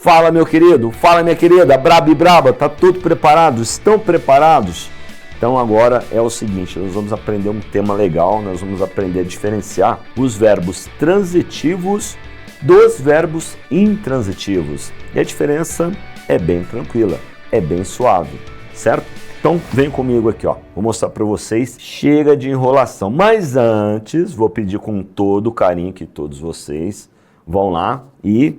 Fala, meu querido, fala, minha querida, braba e braba, tá tudo preparado? Estão preparados? Então agora é o seguinte, nós vamos aprender um tema legal, nós vamos aprender a diferenciar os verbos transitivos dos verbos intransitivos. E a diferença é bem tranquila, é bem suave, certo? Então vem comigo aqui, ó. Vou mostrar para vocês. Chega de enrolação. Mas antes, vou pedir com todo o carinho que todos vocês vão lá e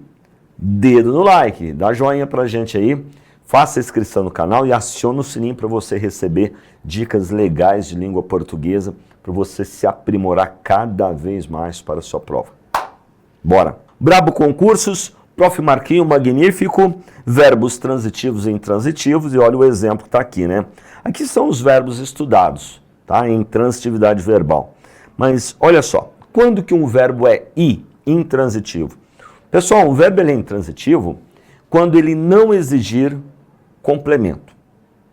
dedo no like, dá joinha pra gente aí, faça inscrição no canal e acione o sininho para você receber dicas legais de língua portuguesa, para você se aprimorar cada vez mais para a sua prova. Bora! Brabo Concursos, Prof. Marquinho, magnífico, verbos transitivos e intransitivos, e olha o exemplo que está aqui, né? Aqui são os verbos estudados, tá? Em transitividade verbal. Mas olha só, quando que um verbo é intransitivo? Pessoal, um verbo é intransitivo quando ele não exigir complemento.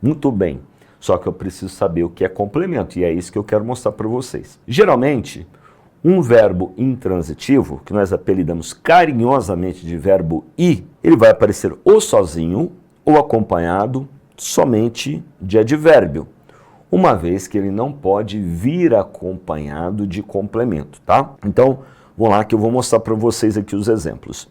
Muito bem, só que eu preciso saber o que é complemento, e é isso que eu quero mostrar para vocês. Geralmente, um verbo intransitivo, que nós apelidamos carinhosamente de verbo ir, ele vai aparecer ou sozinho ou acompanhado somente de advérbio, uma vez que ele não pode vir acompanhado de complemento, tá? Então, vamos lá que eu vou mostrar para vocês aqui os exemplos.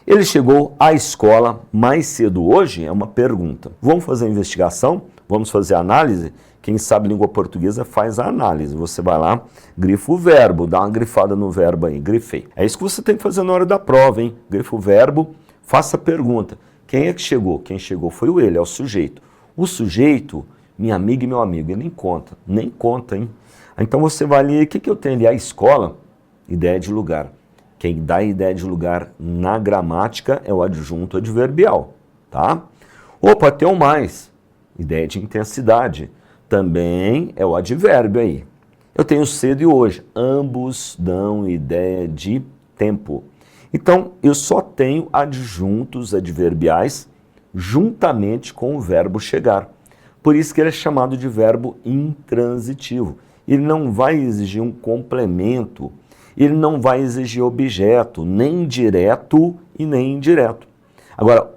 Ele chegou à escola mais cedo hoje? É uma pergunta. Vamos fazer a investigação? Vamos fazer a análise? Quem sabe língua portuguesa faz a análise. Você vai lá, grifa o verbo, dá uma grifada no verbo aí, grifei. É isso que você tem que fazer na hora da prova, hein? Grifa o verbo, faça a pergunta. Quem é que chegou? Quem chegou foi o ele, é o sujeito. O sujeito, minha amiga e meu amigo, ele nem conta, hein? Então você vai ali, o que eu tenho ali? A escola, ideia de lugar. Quem dá a ideia de lugar na gramática é o adjunto adverbial, tá? Opa, tem um mais, ideia de intensidade. Também é o advérbio aí. Eu tenho cedo e hoje. Ambos dão ideia de tempo. Então, eu só tenho adjuntos adverbiais juntamente com o verbo chegar. Por isso que ele é chamado de verbo intransitivo. Ele não vai exigir um complemento, ele não vai exigir objeto, nem direto e nem indireto. Agora,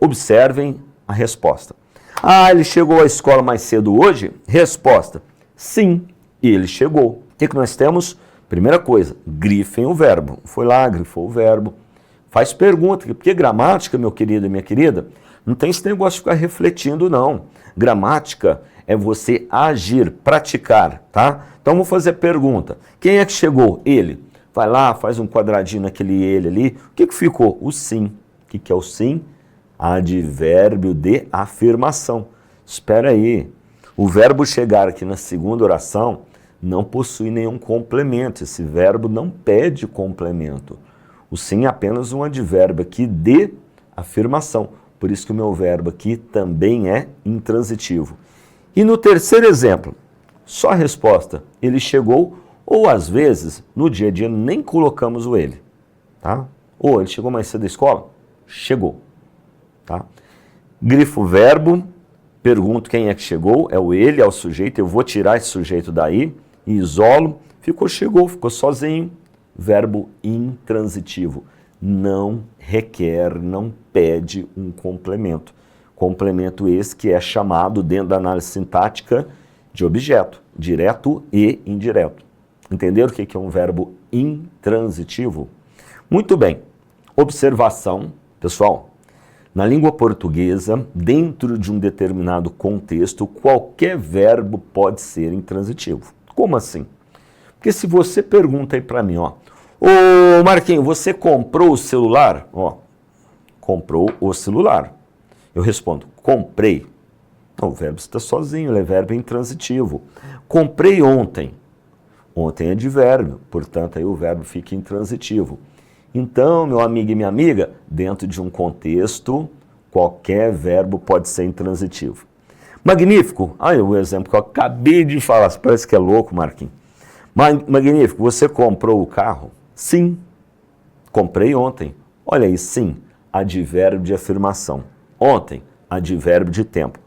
observem a resposta. Ah, ele chegou à escola mais cedo hoje? Resposta, sim, ele chegou. O que nós temos? Primeira coisa, grifem o verbo. Foi lá, grifou o verbo. Faz pergunta, porque gramática, meu querido e minha querida, não tem esse negócio de ficar refletindo, não. Gramática é você agir, praticar, tá? Então, vou fazer a pergunta. Quem é que chegou? Ele. Vai lá, faz um quadradinho naquele ele ali. O que ficou? O sim. O que é o sim? Advérbio de afirmação. Espera aí, o verbo chegar aqui na segunda oração não possui nenhum complemento, esse verbo não pede complemento. O sim é apenas um advérbio aqui de afirmação, por isso que o meu verbo aqui também é intransitivo. E no terceiro exemplo, só a resposta, ele chegou, ou às vezes, no dia a dia, nem colocamos o ele, tá? Ou ele chegou mais cedo da escola? Chegou. Tá? Grifo o verbo, pergunto quem é que chegou, é o ele, é o sujeito, eu vou tirar esse sujeito daí, e isolo, chegou, ficou sozinho, verbo intransitivo, não requer, não pede um complemento. Complemento esse que é chamado, dentro da análise sintática, de objeto, direto e indireto. Entenderam o que é um verbo intransitivo? Muito bem, observação, pessoal. Na língua portuguesa, dentro de um determinado contexto, qualquer verbo pode ser intransitivo. Como assim? Porque se você pergunta aí para mim, ó, ô Marquinhos, você comprou o celular? Ó, comprou o celular. Eu respondo, comprei. Não, o verbo está sozinho, ele é verbo intransitivo. Comprei ontem. Ontem é advérbio, portanto aí o verbo fica intransitivo. Então, meu amigo e minha amiga, dentro de um contexto, qualquer verbo pode ser intransitivo. Magnífico, olha o exemplo que eu acabei de falar, parece que é louco, Marquinhos. Magnífico, você comprou o carro? Sim, comprei ontem. Olha aí, sim, advérbio de afirmação. Ontem, advérbio de tempo.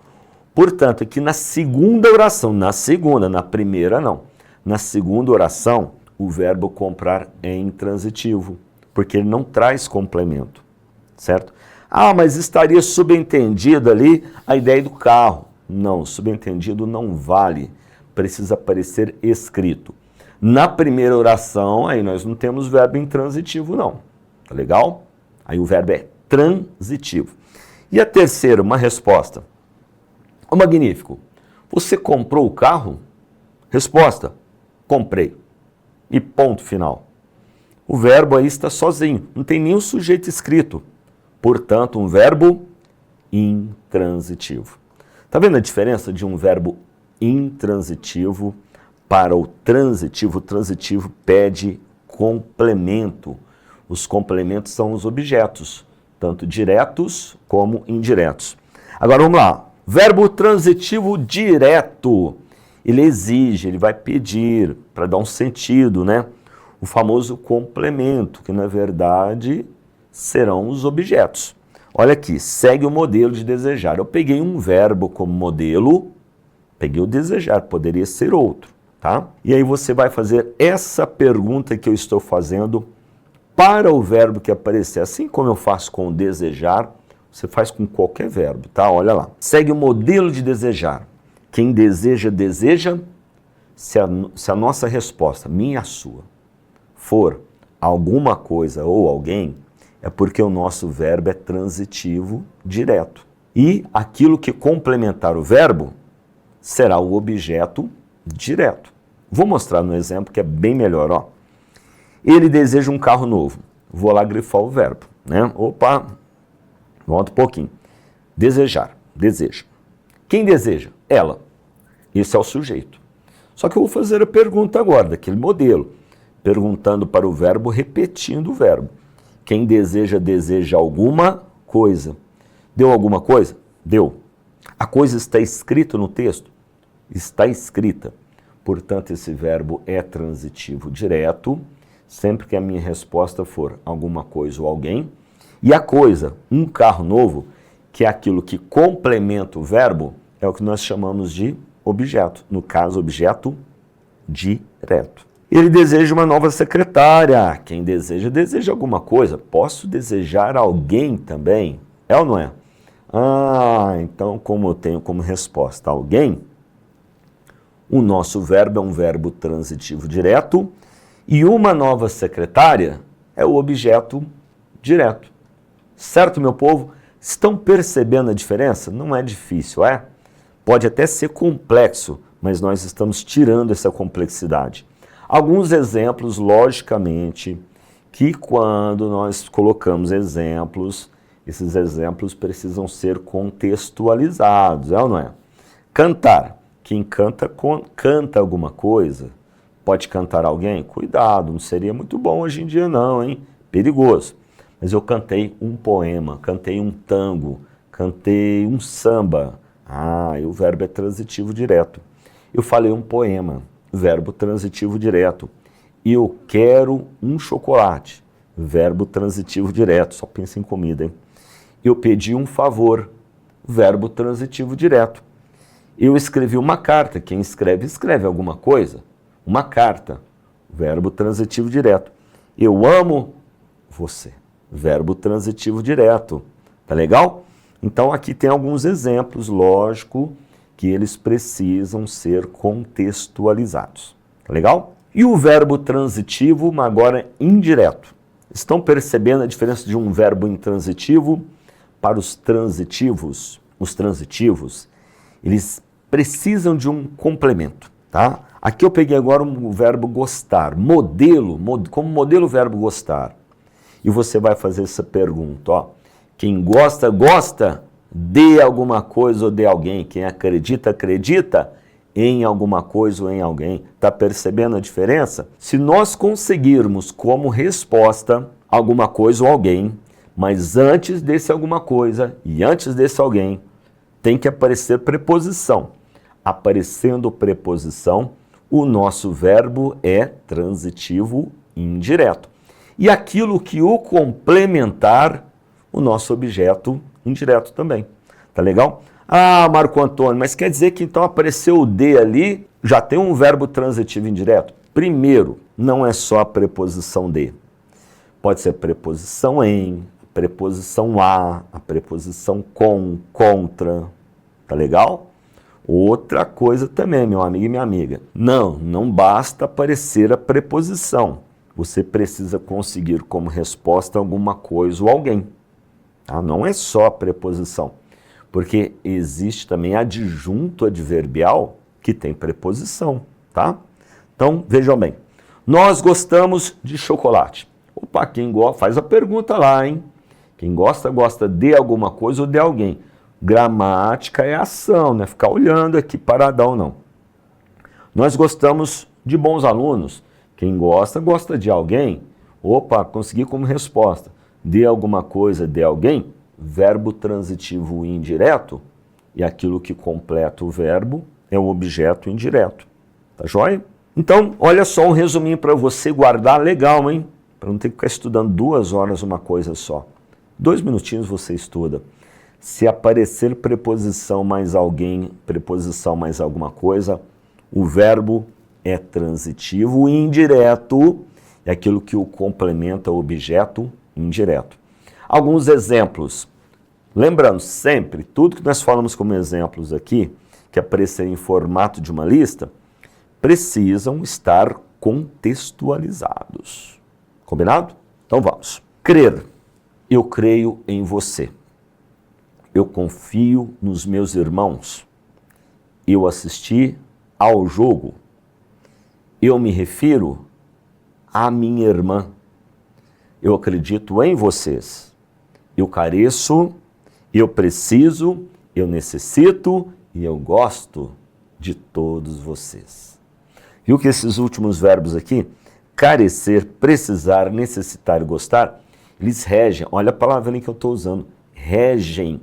Portanto, aqui na segunda oração, na primeira não. Na segunda oração, o verbo comprar é intransitivo, porque ele não traz complemento, certo? Ah, mas estaria subentendido ali a ideia do carro. Não, subentendido não vale. Precisa aparecer escrito. Na primeira oração, aí nós não temos verbo intransitivo, não. Tá legal? Aí o verbo é transitivo. E a terceira, uma resposta. Ô, magnífico, você comprou o carro? Resposta, comprei. E ponto final. O verbo aí está sozinho, não tem nenhum sujeito escrito. Portanto, um verbo intransitivo. Tá vendo a diferença de um verbo intransitivo para o transitivo? O transitivo pede complemento. Os complementos são os objetos, tanto diretos como indiretos. Agora vamos lá. Verbo transitivo direto. Ele exige, ele vai pedir, para dar um sentido, né? O famoso complemento, que na verdade serão os objetos. Olha aqui, segue o modelo de desejar. Eu peguei um verbo como modelo, peguei o desejar, poderia ser outro, tá? E aí você vai fazer essa pergunta que eu estou fazendo para o verbo que aparecer. Assim como eu faço com o desejar, você faz com qualquer verbo, tá? Olha lá. Segue o modelo de desejar. Quem deseja, deseja. Se a nossa resposta, minha, a sua, for alguma coisa ou alguém, é porque o nosso verbo é transitivo direto. E aquilo que complementar o verbo será o objeto direto. Vou mostrar no exemplo que é bem melhor, ó. Ele deseja um carro novo. Vou lá grifar o verbo, né? Opa, volta um pouquinho. Desejar, deseja. Quem deseja? Ela. Esse é o sujeito. Só que eu vou fazer a pergunta agora, daquele modelo. Perguntando para o verbo, repetindo o verbo. Quem deseja, deseja alguma coisa. Deu alguma coisa? Deu. A coisa está escrita no texto? Está escrita. Portanto, esse verbo é transitivo direto, sempre que a minha resposta for alguma coisa ou alguém. E a coisa, um carro novo, que é aquilo que complementa o verbo, é o que nós chamamos de objeto. No caso, objeto direto. Ele deseja uma nova secretária. Quem deseja, deseja alguma coisa. Posso desejar alguém também? É ou não é? Ah, então como eu tenho como resposta alguém, o nosso verbo é um verbo transitivo direto e uma nova secretária é o objeto direto. Certo, meu povo? Estão percebendo a diferença? Não é difícil, é? Pode até ser complexo, mas nós estamos tirando essa complexidade. Alguns exemplos, logicamente, que quando nós colocamos exemplos, esses exemplos precisam ser contextualizados, é ou não é? Cantar. Quem canta, canta alguma coisa. Pode cantar alguém? Cuidado, não seria muito bom hoje em dia não, hein? Perigoso. Mas eu cantei um poema, cantei um tango, cantei um samba. Ah, e o verbo é transitivo direto. Eu falei um poema, verbo transitivo direto. Eu quero um chocolate, verbo transitivo direto. Só pensa em comida, hein? Eu pedi um favor, verbo transitivo direto. Eu escrevi uma carta. Quem escreve, escreve alguma coisa. Uma carta, verbo transitivo direto. Eu amo você, verbo transitivo direto. Tá legal? Então aqui tem alguns exemplos, lógico, que eles precisam ser contextualizados. Tá legal? E o verbo transitivo, mas agora indireto. Estão percebendo a diferença de um verbo intransitivo para os transitivos? Os transitivos, eles precisam de um complemento, tá? Aqui eu peguei agora o verbo gostar, modelo, como modelo o verbo gostar. E você vai fazer essa pergunta, ó. Quem gosta, gosta de alguma coisa ou de alguém. Quem acredita, acredita em alguma coisa ou em alguém. Tá percebendo a diferença? Se nós conseguirmos como resposta alguma coisa ou alguém, mas antes desse alguma coisa e antes desse alguém, tem que aparecer preposição. Aparecendo preposição, o nosso verbo é transitivo indireto. E aquilo que o complementar, o nosso objeto indireto também. Tá legal? Ah, Marco Antônio, mas quer dizer que então apareceu o de ali, já tem um verbo transitivo indireto? Primeiro, não é só a preposição de. Pode ser preposição em, preposição a preposição com, contra, tá legal? Outra coisa também, meu amigo e minha amiga, não basta aparecer a preposição, você precisa conseguir como resposta alguma coisa ou alguém, tá? Não é só a preposição, porque existe também adjunto adverbial que tem preposição, tá? Então, vejam bem, nós gostamos de chocolate. Opa, quem gosta, faz a pergunta lá, hein? Quem gosta, gosta de alguma coisa ou de alguém. Gramática é ação, não é ficar olhando aqui paradão, não. Nós gostamos de bons alunos. Quem gosta, gosta de alguém. Opa, consegui como resposta. De alguma coisa, de alguém, verbo transitivo indireto, e aquilo que completa o verbo é o objeto indireto. Tá joia? Então, olha só um resuminho para você guardar legal, hein? Para não ter que ficar estudando 2 horas uma coisa só. 2 minutinhos você estuda. Se aparecer preposição mais alguém, preposição mais alguma coisa, o verbo é transitivo e indireto, é aquilo que o complementa o objeto indireto. Alguns exemplos. Lembrando sempre, tudo que nós falamos como exemplos aqui, que aparecerem em formato de uma lista, precisam estar contextualizados. Combinado? Então vamos. Crer. Eu creio em você. Eu confio nos meus irmãos. Eu assisti ao jogo. Eu me refiro à minha irmã. Eu acredito em vocês. Eu careço, eu preciso, eu necessito e eu gosto de todos vocês. Viu que esses últimos verbos aqui, carecer, precisar, necessitar e gostar, eles regem, olha a palavra que eu estou usando, regem,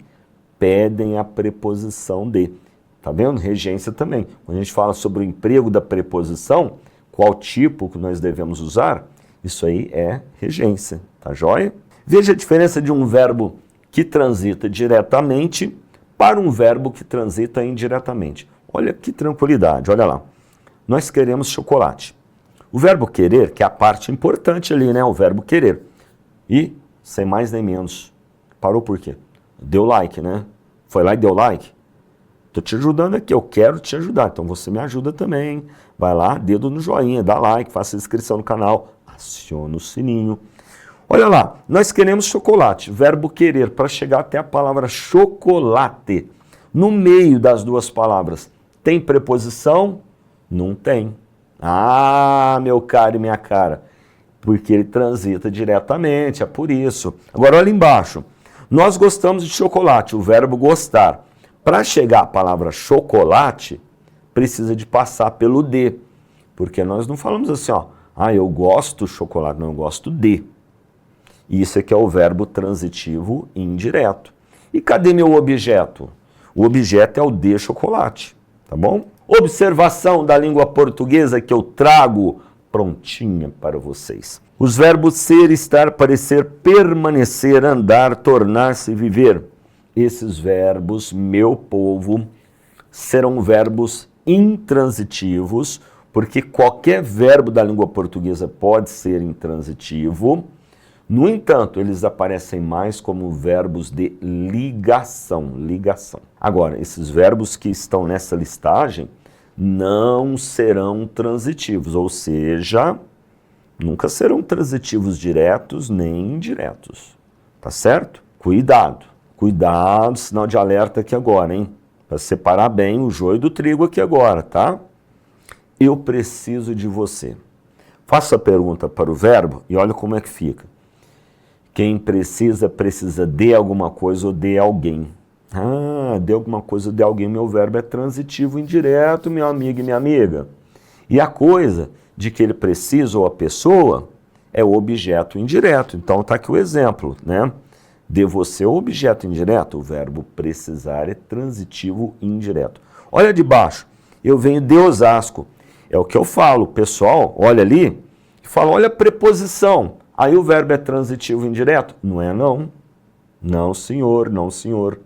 pedem a preposição de. Tá vendo? Regência também. Quando a gente fala sobre o emprego da preposição, qual tipo que nós devemos usar, isso aí é regência, tá joia? Veja a diferença de um verbo que transita diretamente para um verbo que transita indiretamente. Olha que tranquilidade, olha lá. Nós queremos chocolate. O verbo querer, que é a parte importante ali, né? O verbo querer. E, sem mais nem menos, parou por quê? Deu like, né? Foi lá e deu like. Estou te ajudando aqui, eu quero te ajudar. Então você me ajuda também, hein? Vai lá, dedo no joinha, dá like, faça inscrição no canal, aciona o sininho. Olha lá, nós queremos chocolate, verbo querer, para chegar até a palavra chocolate. No meio das duas palavras, tem preposição? Não tem. Ah, meu caro e minha cara, porque ele transita diretamente, é por isso. Agora olha embaixo, nós gostamos de chocolate, o verbo gostar. Para chegar à palavra chocolate, precisa de passar pelo de, porque nós não falamos assim, ó, eu gosto de chocolate, não, eu gosto de. Isso aqui é o verbo transitivo indireto. E cadê meu objeto? O objeto é o de chocolate, tá bom? Observação da língua portuguesa que eu trago prontinha para vocês. Os verbos ser, estar, parecer, permanecer, andar, tornar-se, viver. Esses verbos, meu povo, serão verbos intransitivos, porque qualquer verbo da língua portuguesa pode ser intransitivo. No entanto, eles aparecem mais como verbos de ligação, ligação. Agora, esses verbos que estão nessa listagem não serão transitivos, ou seja, nunca serão transitivos diretos nem indiretos, tá certo? Cuidado, cuidado, sinal de alerta aqui agora, hein? Para separar bem o joio do trigo aqui agora, tá? Eu preciso de você. Faça a pergunta para o verbo e olha como é que fica. Quem precisa, precisa de alguma coisa ou de alguém. De alguma coisa ou de alguém, meu verbo é transitivo indireto, meu amigo e minha amiga. E a coisa de que ele precisa ou a pessoa é o objeto indireto. Então está aqui o exemplo, né? De você, o objeto indireto, o verbo precisar é transitivo indireto. Olha de baixo, eu venho de Osasco. É o que eu falo, pessoal, olha ali, fala, olha a preposição. Aí o verbo é transitivo indireto? Não é não. Não senhor, não senhor.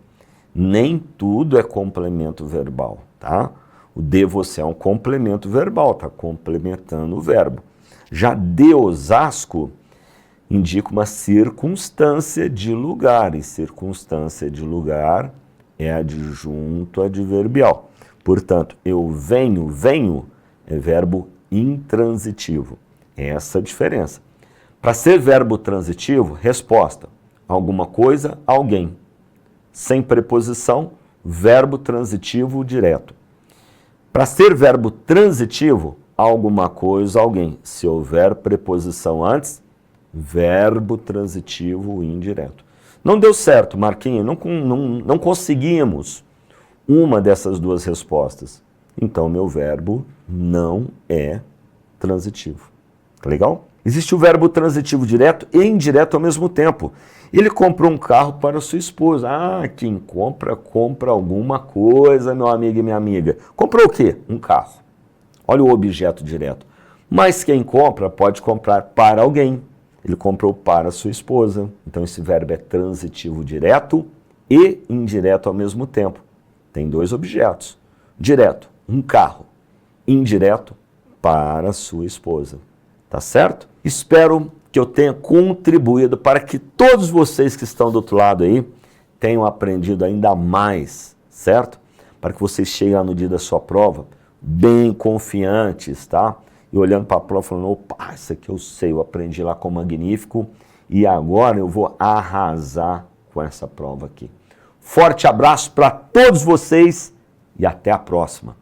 Nem tudo é complemento verbal, tá? O de você é um complemento verbal, tá complementando o verbo. Já de Osasco indica uma circunstância de lugar, e circunstância de lugar é adjunto adverbial. Portanto, eu venho, venho é verbo intransitivo. É essa a diferença. Para ser verbo transitivo, resposta: alguma coisa, alguém. Sem preposição, verbo transitivo direto. Para ser verbo transitivo, alguma coisa, alguém. Se houver preposição antes, verbo transitivo indireto. Não deu certo, Marquinhos, não conseguimos uma dessas duas respostas. Então, meu verbo não é transitivo. Legal? Existe o verbo transitivo direto e indireto ao mesmo tempo. Ele comprou um carro para sua esposa. Ah, quem compra, compra alguma coisa, meu amigo e minha amiga. Comprou o quê? Um carro. Olha o objeto direto. Mas quem compra pode comprar para alguém. Ele comprou para sua esposa. Então esse verbo é transitivo direto e indireto ao mesmo tempo. Tem dois objetos. Direto, um carro. Indireto, para sua esposa. Tá certo? Espero que eu tenha contribuído para que todos vocês que estão do outro lado aí tenham aprendido ainda mais, certo? Para que vocês cheguem lá no dia da sua prova bem confiantes, tá? E olhando para a prova falando, opa, isso aqui eu sei, eu aprendi lá com o Magnífico e agora eu vou arrasar com essa prova aqui. Forte abraço para todos vocês e até a próxima.